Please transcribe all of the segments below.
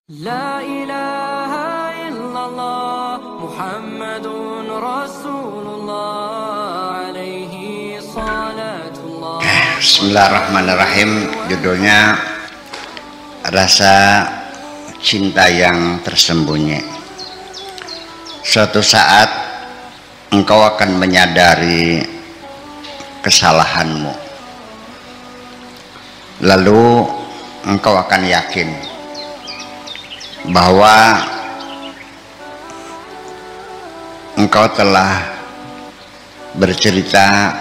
La ilaha illallah Muhammadun Rasulullah alaihi salatullah. Bismillahirrahmanirrahim. Judulnya Rasa Cinta yang Tersembunyi. Suatu saat engkau akan menyadari kesalahanmu, lalu engkau akan yakin bahwa engkau telah bercerita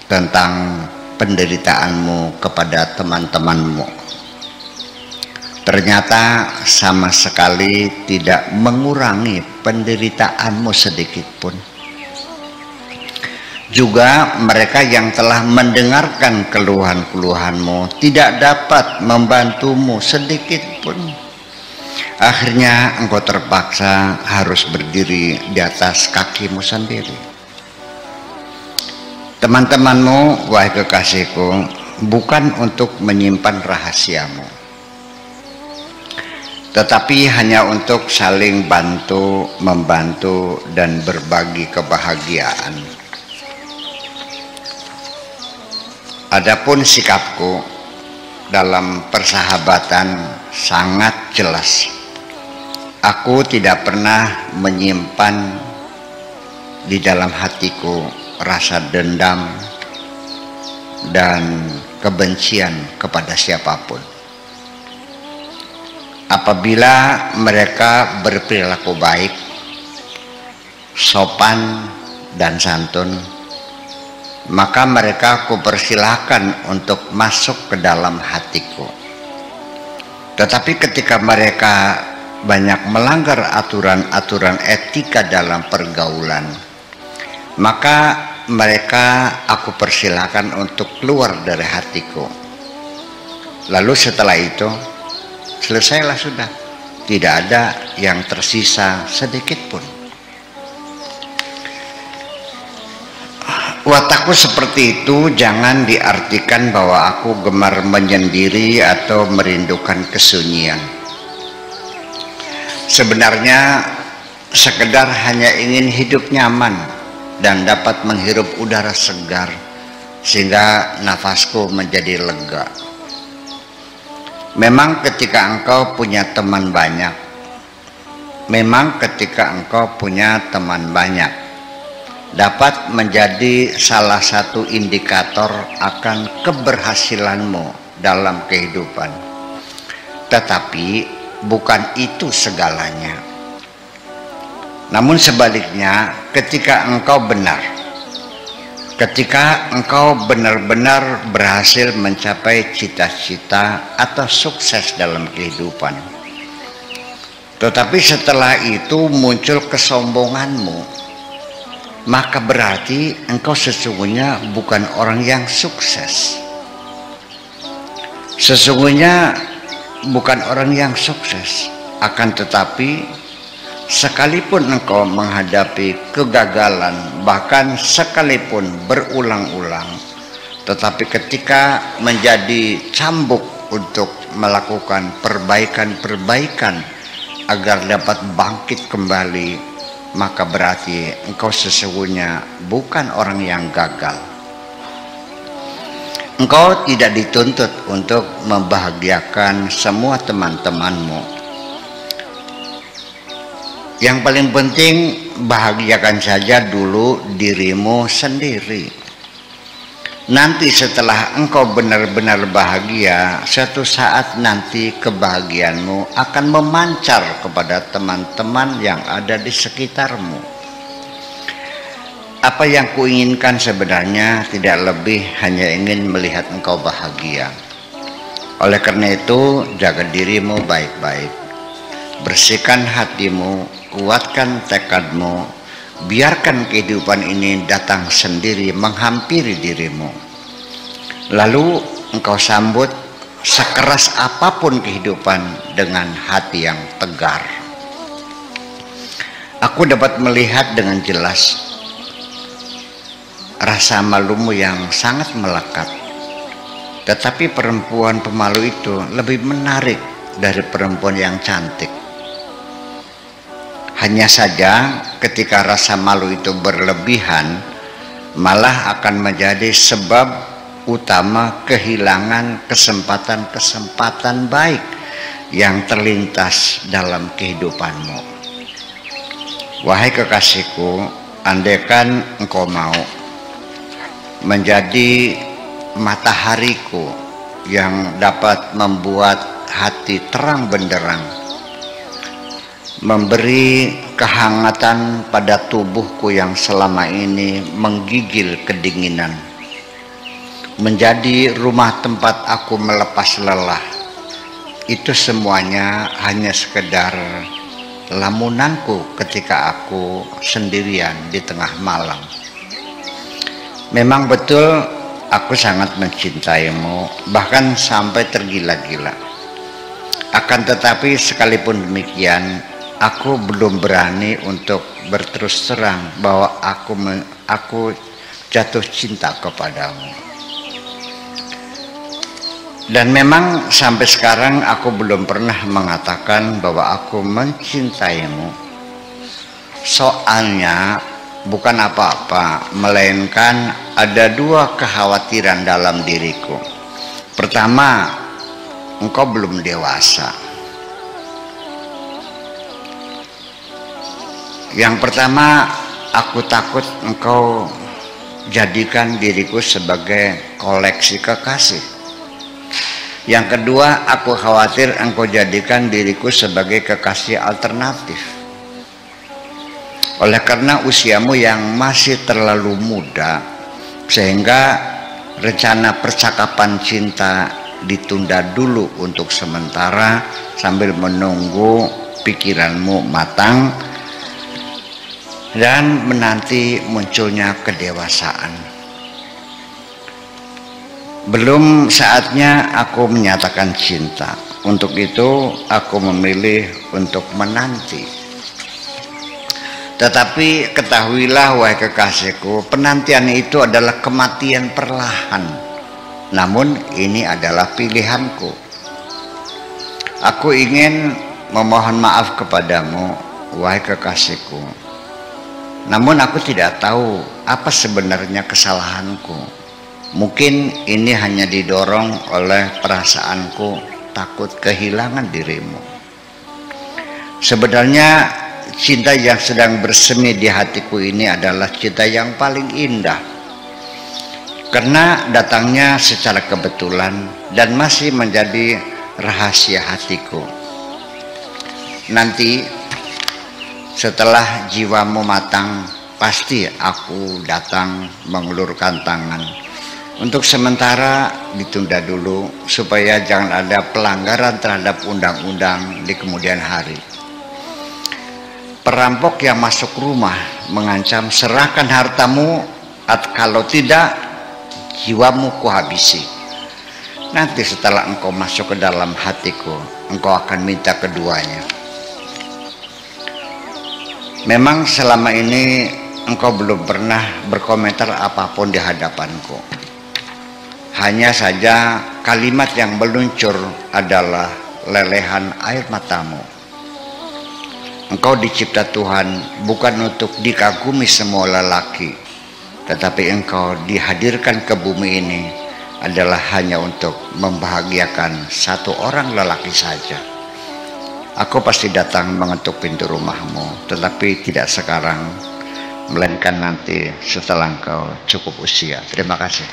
tentang penderitaanmu kepada teman-temanmu. Ternyata sama sekali tidak mengurangi penderitaanmu sedikit pun. Juga mereka yang telah mendengarkan keluhan-keluhanmu tidak dapat membantumu sedikit pun. Akhirnya engkau terpaksa harus berdiri di atas kakimu sendiri. Teman-temanmu, wahai kekasihku, bukan untuk menyimpan rahasiamu, tetapi hanya untuk saling bantu, membantu, dan berbagi kebahagiaan. Adapun sikapku dalam persahabatan sangat jelas. Aku tidak pernah menyimpan di dalam hatiku rasa dendam dan kebencian kepada siapapun. Apabila mereka berperilaku baik, sopan dan santun, maka mereka aku persilahkan untuk masuk ke dalam hatiku. Tetapi ketika mereka banyak melanggar aturan-aturan etika dalam pergaulan, maka mereka aku persilahkan untuk keluar dari hatiku. Lalu setelah itu selesailah sudah, tidak ada yang tersisa sedikit pun. Watakku seperti itu jangan diartikan bahwa aku gemar menyendiri atau merindukan kesunyian. Sebenarnya sekedar hanya ingin hidup nyaman dan dapat menghirup udara segar sehingga nafasku menjadi lega. Memang ketika engkau punya teman banyak, dapat menjadi salah satu indikator akan keberhasilanmu dalam kehidupan. Tetapi bukan itu segalanya. Namun sebaliknya, ketika engkau benar-benar berhasil mencapai cita-cita atau sukses dalam kehidupan, tetapi setelah itu muncul kesombonganmu, maka berarti engkau sesungguhnya bukan orang yang sukses. Akan tetapi sekalipun engkau menghadapi kegagalan, bahkan sekalipun berulang-ulang, tetapi ketika menjadi cambuk untuk melakukan perbaikan-perbaikan agar dapat bangkit kembali, maka berarti engkau sesungguhnya bukan orang yang gagal. Engkau tidak dituntut untuk membahagiakan semua teman-temanmu. Yang paling penting, bahagiakan saja dulu dirimu sendiri. Nanti setelah engkau benar-benar bahagia, suatu saat nanti kebahagiaanmu akan memancar kepada teman-teman yang ada di sekitarmu. Apa yang kuinginkan sebenarnya tidak lebih hanya ingin melihat engkau bahagia. Oleh karena itu, jaga dirimu baik-baik. Bersihkan hatimu, kuatkan tekadmu, biarkan kehidupan ini datang sendiri menghampiri dirimu. Lalu engkau sambut sekeras apapun kehidupan dengan hati yang tegar. Aku dapat melihat dengan jelas rasa malumu yang sangat melekat. Tetapi perempuan pemalu itu lebih menarik dari perempuan yang cantik. Hanya saja ketika rasa malu itu berlebihan, malah akan menjadi sebab utama kehilangan kesempatan-kesempatan baik yang terlintas dalam kehidupanmu. Wahai kekasihku, andaikan engkau mau menjadi matahariku yang dapat membuat hati terang benderang, memberi kehangatan pada tubuhku yang selama ini menggigil kedinginan, menjadi rumah tempat aku melepas lelah. Itu semuanya hanya sekedar lamunanku ketika aku sendirian di tengah malam. Memang betul aku sangat mencintaimu, bahkan sampai tergila-gila. Akan tetapi sekalipun demikian, aku belum berani untuk berterus terang bahwa aku jatuh cinta kepadamu. Dan memang sampai sekarang aku belum pernah mengatakan bahwa aku mencintaimu. Soalnya bukan apa-apa, melainkan ada dua kekhawatiran dalam diriku. Pertama, engkau belum dewasa. Yang pertama, aku takut engkau jadikan diriku sebagai koleksi kekasih. Yang kedua, aku khawatir engkau jadikan diriku sebagai kekasih alternatif. Oleh karena usiamu yang masih terlalu muda, sehingga rencana percakapan cinta ditunda dulu untuk sementara sambil menunggu pikiranmu matang dan menanti munculnya kedewasaan. Belum saatnya aku menyatakan cinta. Untuk itu aku memilih untuk menanti. Tetapi ketahuilah wahai kekasihku, penantian itu adalah kematian perlahan. Namun ini adalah pilihanku. Aku ingin memohon maaf kepadamu wahai kekasihku. Namun aku tidak tahu apa sebenarnya kesalahanku. Mungkin ini hanya didorong oleh perasaanku takut kehilangan dirimu. Sebenarnya cinta yang sedang bersemi di hatiku ini adalah cinta yang paling indah, karena datangnya secara kebetulan dan masih menjadi rahasia hatiku. Nanti setelah jiwamu matang, pasti aku datang mengulurkan tangan. Untuk sementara ditunda dulu supaya jangan ada pelanggaran terhadap undang-undang di kemudian hari. Perampok yang masuk rumah mengancam, serahkan hartamu, kalau tidak jiwamu kuhabisi. Nanti setelah engkau masuk ke dalam hatiku, engkau akan minta keduanya. Memang selama ini engkau belum pernah berkomentar apapun di hadapanku. Hanya saja kalimat yang meluncur adalah lelehan air matamu. Engkau dicipta Tuhan bukan untuk dikagumi semua lelaki, tetapi engkau dihadirkan ke bumi ini adalah hanya untuk membahagiakan satu orang lelaki saja. Aku pasti datang mengetuk pintu rumahmu, tetapi tidak sekarang, melainkan nanti setelah engkau cukup usia. Terima kasih.